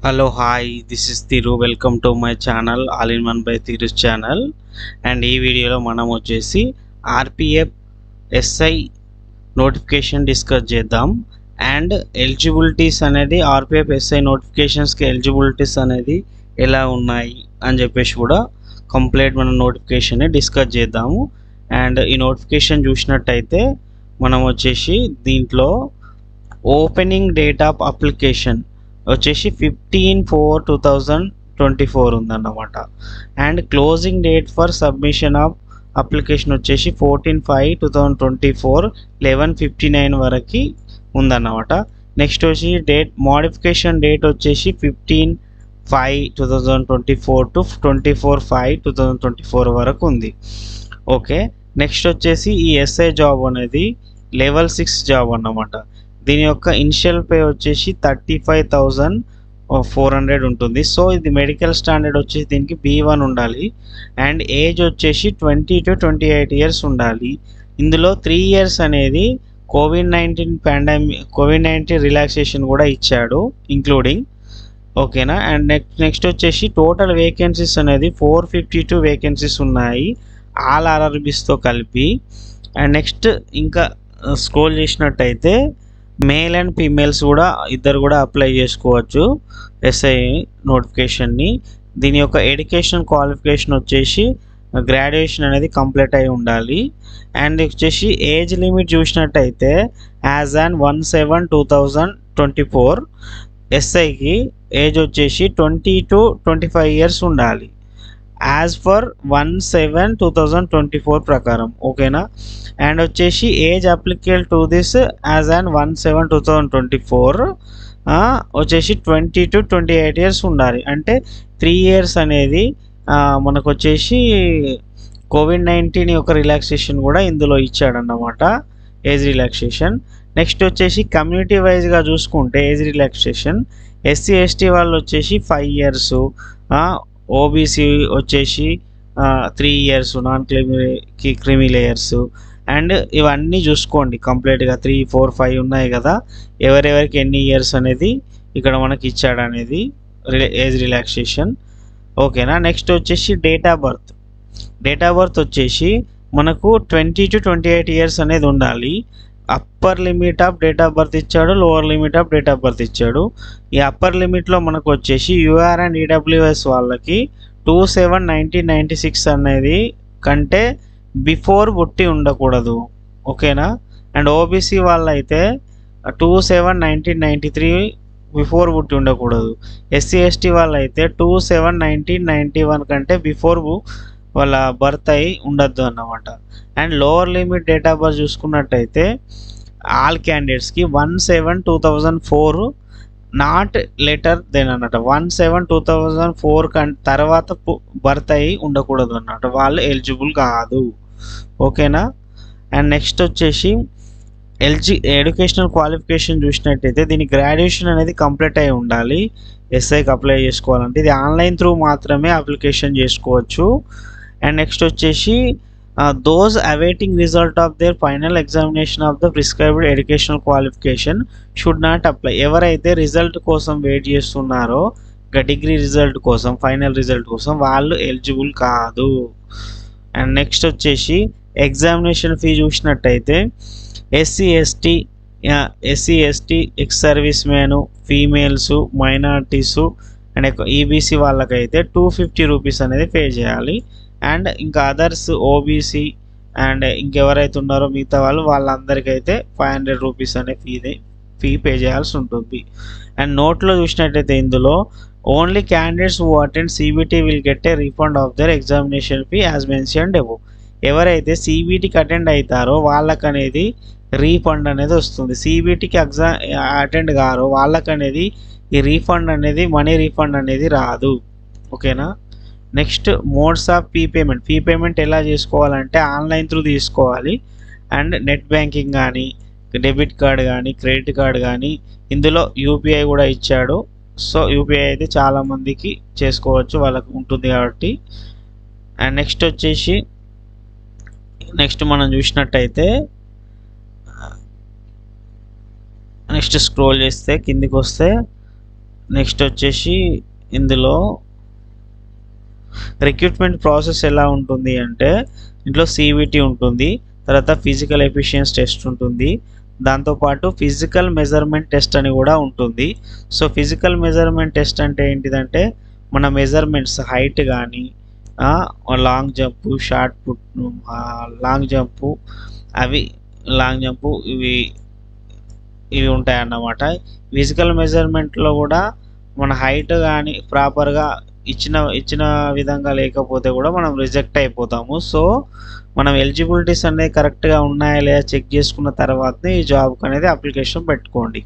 Hello, hi, this is Thiru. Welcome to my channel, All in One by Thiru's channel. And ఈ వీడియోలో మనం వచ్చేసి RPF SI notification discuss చేద్దాం. And eligibilities అనేది RPF SI నోటిఫికేషన్స్కి eligibilities అనేది ఎలా ఉన్నాయి అని చెప్పేసి కూడా కంప్లీట్ మన నోటిఫికేషన్ని డిస్కస్ చేద్దాము. అండ్ ఈ నోటిఫికేషన్ చూసినట్టయితే మనం వచ్చేసి దీంట్లో ఓపెనింగ్ డేట్ ఆఫ్ అప్లికేషన్ వచ్చేసి 15/4/2024 ఉందన్నమాట. And closing date for submission of application వచ్చేసి 14/5/2024 11:59 వరకు ఉందన్నమాట. నెక్స్ట్ వచ్చి డేట్ మోడిఫికేషన్ డేట్ వచ్చేసి 15/5/2024 టు 24/5/2024 వరకు ఉంది. ఓకే, నెక్స్ట్ వచ్చేసి ఈ ఎస్ఐ జాబ్ అనేది లెవెల్ 6 జాబ్ అన్నమాట. దీని యొక్క ఇనిషియల్ పే వచ్చేసి 35,400 ఉంటుంది. సో ఇది మెడికల్ స్టాండర్డ్ వచ్చేసి దీనికి B1 ఉండాలి. అండ్ ఏజ్ వచ్చేసి 20 to 28 ఇయర్స్ ఉండాలి. ఇందులో 3 ఇయర్స్ అనేది కోవిడ్-19 రిలాక్సేషన్ కూడా ఇచ్చాడు ఇంక్లూడింగ్. ఓకేనా. అండ్ నెక్స్ట్ వచ్చేసి టోటల్ వేకెన్సీస్ అనేది 452 వేకెన్సీస్ ఉన్నాయి ఆల్ ఆర్ఆర్బీస్తో కలిపి. అండ్ నెక్స్ట్ ఇంకా స్క్రోల్ చేసినట్టయితే మేల్ అండ్ ఫీమేల్స్ కూడా ఇద్దరు కూడా అప్లై చేసుకోవచ్చు ఎస్ఐ నోటిఫికేషన్ని. దీని యొక్క ఎడ్యుకేషన్ క్వాలిఫికేషన్ వచ్చేసి గ్రాడ్యుయేషన్ అనేది కంప్లీట్ అయి ఉండాలి. అండ్ వచ్చేసి ఏజ్ లిమిట్ చూసినట్టయితే యాజ్ ఆన్ 1/7/2024 ఎస్ఐకి ఏజ్ వచ్చేసి 20 to 25 ఇయర్స్ ఉండాలి యాజ్ ఫర్ 1/7/2024 ప్రకారం. ఓకేనా. అండ్ వచ్చేసి age applicable to this as and 1/7/2024 వచ్చేసి 20 to 28 ఇయర్స్ ఉండాలి. అంటే 3 ఇయర్స్ అనేది మనకు వచ్చేసి కోవిడ్-19 యొక్క రిలాక్సేషన్ కూడా ఇందులో ఇచ్చాడన్నమాట, ఏజ్ రిలాక్సేషన్. నెక్స్ట్ వచ్చేసి కమ్యూనిటీ వైజ్గా చూసుకుంటే ఏజ్ రిలాక్సేషన్ SC ST వాళ్ళు వచ్చేసి 5 ఇయర్స్, ఓబీసీ వచ్చేసి 3 ఇయర్స్, నాన్ క్రిమి లేయర్స్. అండ్ ఇవన్నీ చూసుకోండి కంప్లీట్గా 3, 4, 5 ఉన్నాయి కదా, ఎవరెవరికి ఎన్ని ఇయర్స్ అనేది ఇక్కడ మనకి ఇచ్చాడు అనేది ఏజ్ రిలాక్సేషన్. ఓకేనా. నెక్స్ట్ వచ్చేసి డేట్ ఆఫ్ బర్త్ వచ్చేసి మనకు 20 to 28 ఇయర్స్ అనేది ఉండాలి. Upper limit of date of birth ఇచ్చాడు, lower limit of date of birth ఇచ్చాడు. ఈ అప్పర్ లిమిట్లో మనకు వచ్చేసి యూఆర్ అండ్ ఈడబ్ల్యూఎస్ వాళ్ళకి 2/7/1996 అనేది కంటే బిఫోర్ పుట్టి ఉండకూడదు. ఓకేనా. అండ్ ఓబీసీ వాళ్ళైతే 2/7/1993 బిఫోర్ పుట్టి ఉండకూడదు. SC ST వాళ్ళైతే 2/7/1991 కంటే బిఫోర్ వాళ్ళ బర్త్ అయి ఉండద్దు అన్నమాట. And lower limit date of birth చూసుకున్నట్టయితే ఆల్ క్యాండిడేట్స్కి 1/7/2004 నాట్ లెటర్ దెన్ అన్నమాట. 1/7/2004 తర్వాత బర్త్ అయి ఉండకూడదు అన్నమాట, వాళ్ళు ఎలిజిబుల్ కాదు. ఓకేనా. అండ్ నెక్స్ట్ వచ్చేసి ఎడ్యుకేషనల్ క్వాలిఫికేషన్ చూసినట్టయితే దీని గ్రాడ్యుయేషన్ అనేది కంప్లీట్ అయి ఉండాలి ఎస్ఐకి అప్లై చేసుకోవాలంటే. ఇది ఆన్లైన్ త్రూ మాత్రమే అప్లికేషన్ చేసుకోవచ్చు. అండ్ నెక్స్ట్ వచ్చేసి those awaiting result of their final examination of the prescribed educational qualification should not apply. ఎవరైతే రిజల్ట్ కోసం వెయిట్ చేస్తున్నారో డిగ్రీ రిజల్ట్ కోసం, ఫైనల్ రిజల్ట్ కోసం, వాళ్ళు ఎలిజిబుల్ కాదు. అండ్ నెక్స్ట్ వచ్చేసి ఎగ్జామినేషన్ ఫీ చూసినట్టయితే SC ST ex service man, females, minorities and EBC వాళ్ళకైతే 250 రూపీస్ అనేది పే చేయాలి. అండ్ ఇంకా అదర్స్ ఓబీసీ అండ్ ఇంకెవరైతే ఉన్నారో మిగతా వాళ్ళందరికైతే 500 రూపీస్ అనే ఫీ పే చేయాల్సి ఉంటుంది. అండ్ నోట్లో చూసినట్టయితే ఇందులో only candidates who attend CBT will get a refund of their examination fee as mentioned above. ఎవరైతే CBTకి అటెండ్ అవుతారో వాళ్ళకనేది రీఫండ్ అనేది వస్తుంది. CBTకి అటెండ్ కారో వాళ్ళకనేది ఈ రీఫండ్ అనేది మనీ రీఫండ్ అనేది రాదు. ఓకేనా. Next modes of fee payment ఎలా చేసుకోవాలంటే ఆన్లైన్ త్రూ తీసుకోవాలి. అండ్ నెట్ బ్యాంకింగ్ కానీ, డెబిట్ కార్డ్ కానీ, క్రెడిట్ కార్డ్ కానీ, ఇందులో UPI కూడా ఇచ్చాడు. సో UPI అయితే చాలామందికి చేసుకోవచ్చు, వాళ్ళకు ఉంటుంది కాబట్టి. అండ్ నెక్స్ట్ వచ్చేసి మనం చూసినట్టయితే నెక్స్ట్ స్క్రోల్ చేస్తే కిందికి వస్తే నెక్స్ట్ వచ్చేసి ఇందులో రిక్రూట్మెంట్ ప్రాసెస్ ఎలా ఉంటుంది అంటే ఇంట్లో సివిటి ఉంటుంది, తర్వాత ఫిజికల్ ఎఫిషియన్సీ టెస్ట్ ఉంటుంది, దాంతోపాటు ఫిజికల్ మెజర్మెంట్ టెస్ట్ అని కూడా ఉంటుంది. సో ఫిజికల్ మెజర్మెంట్ టెస్ట్ అంటే ఏంటిదంటే మన మెజర్మెంట్స్ హైట్ కానీ long jump, shot put, long jump ఇవి ఉంటాయి అన్నమాట. ఫిజికల్ మెజర్మెంట్లో కూడా మన హైట్ కానీ ప్రాపర్గా ఇచ్చిన విధంగా లేకపోతే కూడా మనం రిజెక్ట్ అయిపోతాము. సో మనం ఎలిజిబిలిటీస్ అనేది కరెక్ట్గా ఉన్నాయా లేదా చెక్ చేసుకున్న తర్వాతనే ఈ జాబ్కి అనేది అప్లికేషన్ పెట్టుకోండి.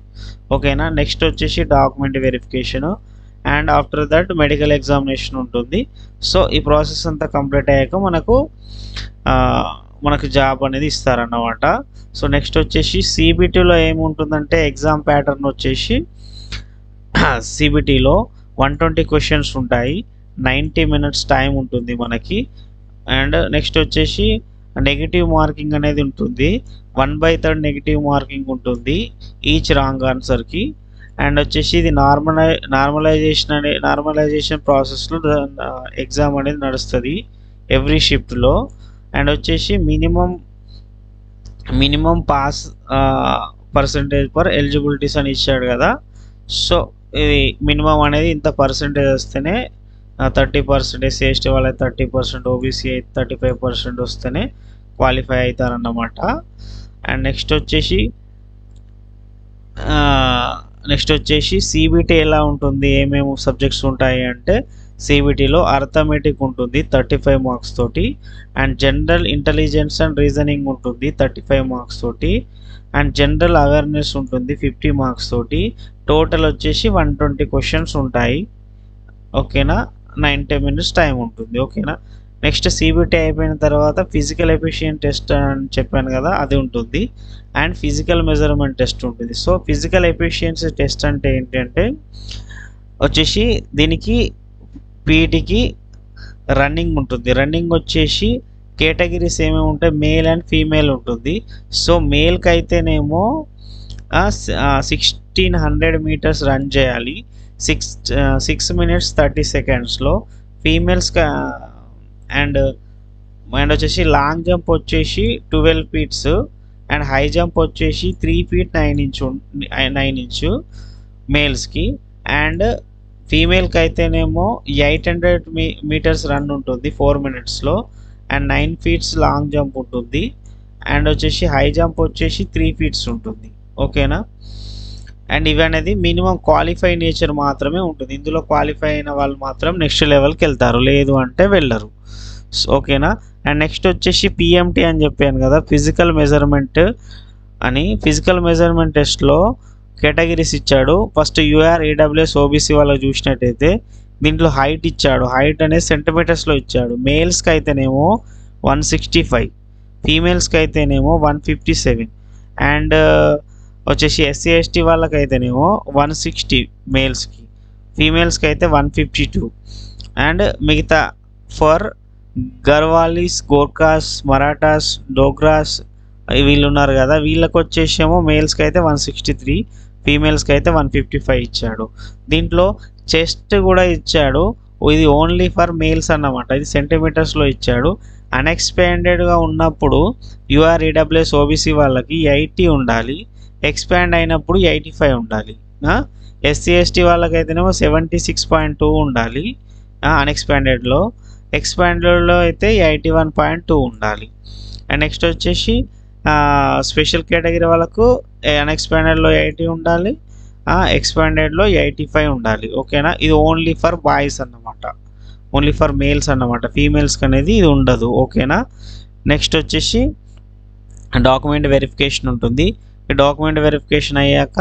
ఓకేనా. నెక్స్ట్ వచ్చేసి document verification and after that medical examination ఉంటుంది. సో ఈ ప్రాసెస్ అంతా కంప్లీట్ అయ్యాక మనకు జాబ్ అనేది ఇస్తారన్నమాట. సో నెక్స్ట్ వచ్చేసి సిబిటీలో ఏముంటుందంటే ఎగ్జామ్ ప్యాటర్న్ వచ్చేసి సిబిటీలో 120 క్వశ్చన్స్ ఉంటాయి, 90 మినిట్స్ టైం ఉంటుంది మనకి. అండ్ నెక్స్ట్ వచ్చేసి నెగిటివ్ మార్కింగ్ అనేది ఉంటుంది, 1/3 నెగిటివ్ మార్కింగ్ ఉంటుంది ఈచ్ రాంగ్ ఆన్సర్కి. అండ్ వచ్చేసి ఇది నార్మలైజేషన్ ప్రాసెస్లో ఎగ్జామ్ అనేది నడుస్తుంది ఎవ్రీ షిఫ్ట్లో. అండ్ వచ్చేసి minimum pass percentage for eligibilities అని ఇచ్చాడు కదా. సో ఇది మినిమం అనేది ఇంత పర్సంటేజ్ వస్తేనే 30%, ఎస్సీ వాళ్ళకి 30%, ఓబీసీ అయితే 35% వస్తేనే క్వాలిఫై అవుతారన్నమాట. అండ్ నెక్స్ట్ వచ్చేసి సిబిటీ ఎలా ఉంటుంది, ఏమేమి సబ్జెక్ట్స్ ఉంటాయి అంటే సిబిటీలో అర్థమెటిక్ ఉంటుంది 35 మార్క్స్ తోటి, and general intelligence and reasoning ఉంటుంది 35 మార్క్స్ తోటి, అండ్ జనరల్ అవేర్నెస్ ఉంటుంది 50 మార్క్స్ తోటి. టోటల్ వచ్చేసి 120 క్వశ్చన్స్ ఉంటాయి. ఓకేనా. 90 మినిట్స్ టైం ఉంటుంది. ఓకేనా. నెక్స్ట్ సిబిటీ అయిపోయిన తర్వాత ఫిజికల్ ఎఫిషియన్సీ టెస్ట్ అని చెప్పాను కదా, అది ఉంటుంది, అండ్ ఫిజికల్ మెజర్మెంట్ టెస్ట్ ఉంటుంది. సో ఫిజికల్ ఎఫిషియన్సీ టెస్ట్ అంటే ఏంటంటే వచ్చేసి దీనికి పీటీకి రన్నింగ్ ఉంటుంది. రన్నింగ్ వచ్చేసి కేటగిరీస్ ఏమేమి ఉంటాయి, మేల్ అండ్ ఫీమేల్ ఉంటుంది. సో మేల్కి అయితేనేమో 1600 మీటర్స్ రన్ చేయాలి 6 minutes 30 secondsలో. ఫీమేల్స్కి అండ్ వచ్చేసి లాంగ్ జంప్ వచ్చేసి 12 feet అండ్ హై జంప్ వచ్చేసి 3 feet 9 inch మేల్స్కి. అండ్ ఫీమేల్కి అయితేనేమో 800 మీటర్స్ రన్ ఉంటుంది 4 minutesలో, అండ్ 9 feet లాంగ్ జంప్ ఉంటుంది, అండ్ వచ్చేసి హై జంప్ వచ్చేసి 3 feet ఉంటుంది. ఓకేనా. అండ్ ఇవి అనేది మినిమం క్వాలిఫై నేచర్ మాత్రమే ఉంటుంది. ఇందులో క్వాలిఫై అయిన వాళ్ళు మాత్రం నెక్స్ట్ లెవెల్కి వెళ్తారు, లేదు అంటే వెళ్ళరు. ఓకేనా. అండ్ నెక్స్ట్ వచ్చేసి పిఎంటీ అని చెప్పాను కదా, ఫిజికల్ మెజర్మెంట్ అని. ఫిజికల్ మెజర్మెంట్ టెస్ట్లో కేటగిరీస్ ఇచ్చాడు. ఫస్ట్ యూఆర్, ఈడబ్ల్యూఎస్, ఓబీసీ వాళ్ళకి చూసినట్టయితే దీంట్లో హైట్ ఇచ్చాడు. హైట్ అనేది సెంటీమీటర్స్లో ఇచ్చాడు. మేల్స్కి అయితేనేమో 165, ఫీమేల్స్కి అయితేనేమో 157, అండ్ వచ్చేసి ఎస్సీ ఎస్టీ వాళ్ళకైతేనేమో 160 మేల్స్కి, ఫీమేల్స్కి అయితే 152. అండ్ మిగతా ఫర్ గర్వాలీస్, గోర్ఖాస్, మరాఠాస్, డోగ్రాస్ వీళ్ళు ఉన్నారు కదా, వీళ్ళకి వచ్చేసేమో మేల్స్కి అయితే 163, ఫీమేల్స్కి అయితే 155 ఇచ్చాడు. దీంట్లో చెస్ట్ కూడా ఇచ్చాడు, ఇది ఓన్లీ ఫర్ మేల్స్ అన్నమాట. ఇది సెంటీమీటర్స్లో ఇచ్చాడు. అన్ఎక్స్పాండెడ్గా ఉన్నప్పుడు యూఆర్, ఈడబ్ల్యూఎస్, ఓబీసీ వాళ్ళకి 80 ఉండాలి, ఎక్స్పాండ్ అయినప్పుడు 85 ఉండాలి. ఎస్సీ ఎస్టీ వాళ్ళకైతేనేమో 76.2 ఉండాలి అన్ఎక్స్పాండెడ్లో, ఎక్స్పాండెడ్లో అయితే 81.2 ఉండాలి. అండ్ నెక్స్ట్ వచ్చేసి స్పెషల్ కేటగిరీ వాళ్ళకు అన్ఎక్స్పాండెడ్లో 80 ఉండాలి, ఎక్స్పాండెడ్లో 85 ఉండాలి. ఓకేనా. ఇది ఓన్లీ ఫర్ బాయ్స్ అన్నమాట, ఓన్లీ ఫర్ మేల్స్ అన్నమాట. ఫీమేల్స్కి అనేది ఇది ఉండదు. ఓకేనా. నెక్స్ట్ వచ్చేసి డాక్యుమెంట్ వెరిఫికేషన్ ఉంటుంది. ఈ డాక్యుమెంట్ వెరిఫికేషన్ అయ్యాక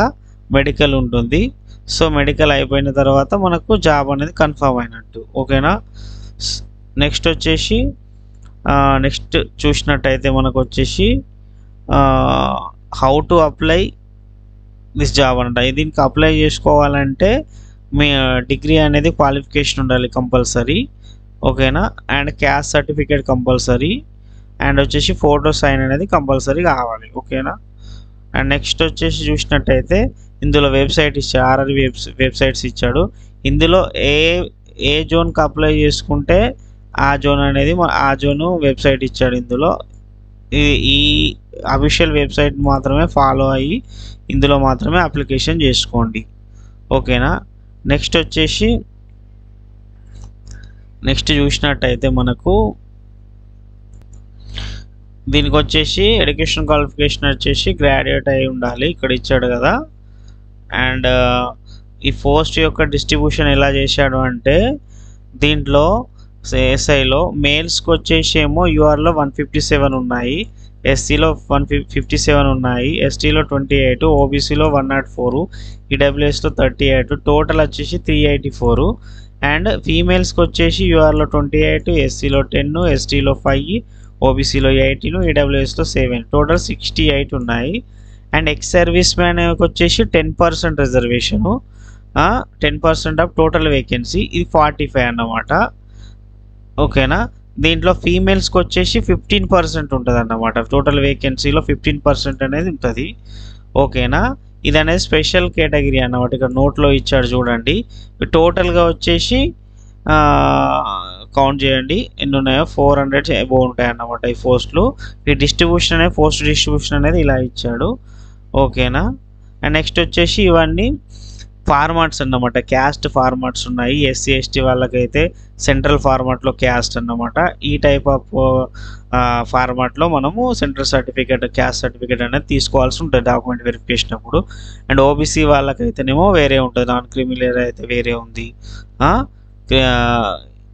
మెడికల్ ఉంటుంది. సో మెడికల్ అయిపోయిన తర్వాత మనకు జాబ్ అనేది కన్ఫర్మ్ అయినట్టు. ఓకేనా. నెక్స్ట్ వచ్చేసి నెక్స్ట్ చూసినట్టయితే మనకు వచ్చేసి how to apply this job అంట. దీనికి అప్లై చేసుకోవాలంటే మీ డిగ్రీ అనేది క్వాలిఫికేషన్ ఉండాలి కంపల్సరీ. ఓకేనా. And caste certificate compulsory, and వచ్చేసి ఫోటో సైన్ అనేది కంపల్సరీ కావాలి. ఓకేనా. అండ్ నెక్స్ట్ వచ్చేసి చూసినట్టయితే ఇందులో వెబ్సైట్ ఇచ్చాడు, ఆర్ఆర్బి వెబ్సైట్స్ ఇచ్చాడు. ఇందులో ఏ జోన్కి అప్లై చేసుకుంటే ఆ జోన్ అనేది ఆ జోను వెబ్సైట్ ఇచ్చాడు. ఇందులో ఈ అఫీషియల్ వెబ్సైట్ మాత్రమే ఫాలో అయ్యి ఇందులో మాత్రమే అప్లికేషన్ చేసుకోండి. ఓకేనా. నెక్స్ట్ వచ్చేసి చూసినట్టయితే మనకు దీనికి వచ్చేసి ఎడ్యుకేషన్ క్వాలిఫికేషన్ వచ్చేసి గ్రాడ్యుయేట్ అయి ఉండాలి, ఇక్కడ ఇచ్చాడు కదా. అండ్ ఈ పోస్ట్ యొక్క డిస్ట్రిబ్యూషన్ ఎలా చేశాడు అంటే దీంట్లో ఎస్ఐలో మేల్స్కి వచ్చేసి ఏమో యూఆర్లో 157 ఉన్నాయి, ఎస్సీలో 157 ఉన్నాయి, ఎస్టీలో 28, ఓబీసీలో 104, ఈడబ్ల్యూఎస్లో 38, టోటల్ వచ్చేసి 384. అండ్ ఫీమేల్స్కి వచ్చేసి యూఆర్లో 28, ఎస్సీలో 10, ఎస్టీలో 5, ఓబీసీలో 18, ఈడబ్ల్యూఎస్లో 7, టోటల్ 68 ఉన్నాయి. అండ్ ఎక్స్ సర్వీస్ మ్యాన్ వచ్చేసి 10% రిజర్వేషను, 10% ఆఫ్ టోటల్ వేకెన్సీ, ఇది 45 అన్నమాట. ఓకేనా. దీంట్లో ఫీమేల్స్కి వచ్చేసి 15% ఉంటుంది అన్నమాట, టోటల్ వేకెన్సీలో 15% అనేది ఉంటుంది. ఓకేనా. ఇది అనేది స్పెషల్ కేటగిరీ అన్నమాట, ఇక్కడ నోట్లో ఇచ్చాడు చూడండి. టోటల్గా వచ్చేసి కౌంట్ చేయండి ఎన్ని ఉన్నాయో, 400 అబోవ్ ఉంటాయి అన్నమాట ఈ పోస్టులు. ఈ డిస్ట్రిబ్యూషన్ అనేది పోస్ట్ డిస్ట్రిబ్యూషన్ అనేది ఇలా ఇచ్చాడు. ఓకేనా. అండ్ నెక్స్ట్ వచ్చేసి ఇవన్నీ ఫార్మాట్స్ అన్నమాట, క్యాస్ట్ ఫార్మాట్స్ ఉన్నాయి. ఎస్సీ ఎస్టీ వాళ్ళకైతే సెంట్రల్ ఫార్మాట్లో క్యాస్ట్ అన్నమాట. ఈ టైప్ ఆఫ్ ఫార్మాట్లో మనము సెంట్రల్ సర్టిఫికేట్, క్యాస్ట్ సర్టిఫికేట్ అనేది తీసుకోవాల్సి ఉంటుంది డాక్యుమెంట్ వెరిఫికేషన్ అప్పుడు. అండ్ ఓబీసీ వాళ్ళకైతేనేమో వేరే ఉంటుంది, నాన్ క్రిమినల్ అయితే వేరే ఉంది.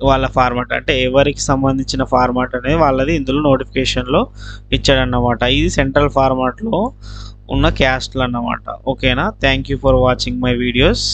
వాళ్ళ ఫార్మాట్ అంటే ఎవరికి సంబంధించిన ఫార్మాట్ అనేది వాళ్ళది ఇందులో నోటిఫికేషన్లో ఇచ్చాడన్నమాట. ఇది సెంట్రల్ ఫార్మాట్లో ఉన్న క్యాస్ట్లు అన్నమాట. ఓకేనా. Thank you for watching my videos.